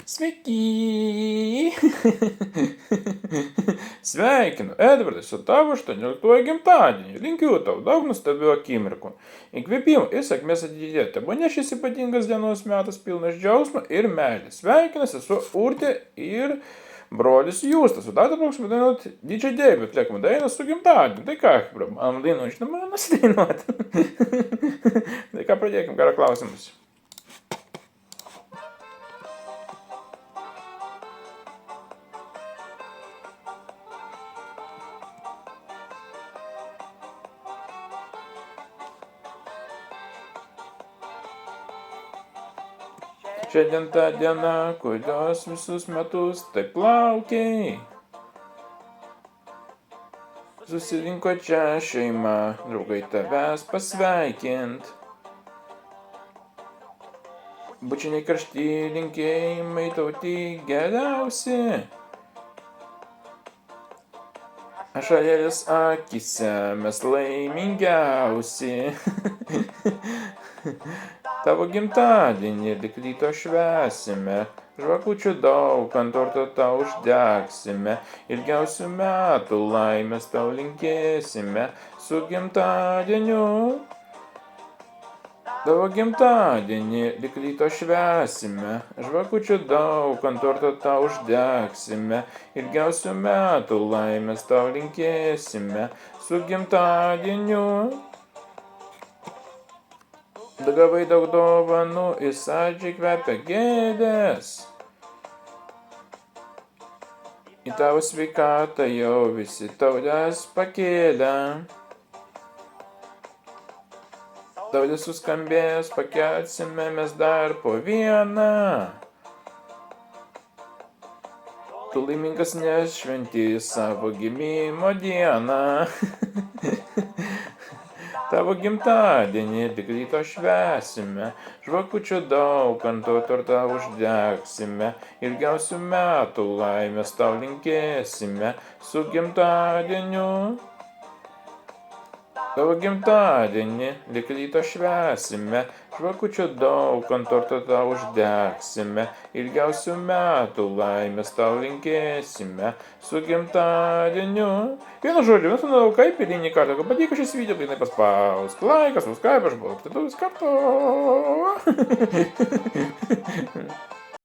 Sveiki! Sveikinu, Edvardai, su tavo 18 gimtadieniu. Linkiu tau daug nuostabių akimirkų. Įkvėpimo ir sėkmės ateityje. Tebūnie šis ypatingas dienos metas pilnas džiaugsmo ir meilės. Sveikinasi su Urtė ir brolis Justas. Su data proks padainuot DJ Dave, atliekam dainą su gimtadieniu. Tai ką, man dainu, žinoma, nusidainuoti. Tai ką, pradėkim, karo klausimus. Šiandien ta diena, kurios visus metus taip laukiai. Susirinko čia šeima, draugai tavęs pasveikint. Bučiniai karšti linkėjimai tauti geriausi. Ašarėlis akise mes laimingiausi. Tavo gimtadienį lik ryto švęsime, žvakučių daug ant torto tau uždegsime, ilgiausių metų laimės tau linkėsime, su gimtadieniu. Tavo gimtadienį lik ryto švęsime, žvakučių daug ant torto tau uždegsime, ilgiausių metų laimės tau linkėsime, su gimtadieniu. Gavai daug dovanų ir saldžiai kvepia gėlės. Į tavo sveikatą jau visi taures pakėlė. Taurės suskambės, pakelsime mes dar po vieną. Tu laimingas nes šventi savo gimimo dieną. Tavo gimtadienį tik ryto švęsime, žvakučių daug ant to tortą uždegsime, ilgiausių metų laimės tau linkėsime, su gimtadieniu. Tavo gimtadienį lik ryto švęsime, žvakučių daug ant torto tau uždegsime, ilgiausių metų laimės tau linkėsime, su gimtadieniu. Vienu žodžiu, mes manau, kaip eilinį kartą, kad patiko šis video, tai paspausk laiką, subscribe, aš buvau, tai kartu.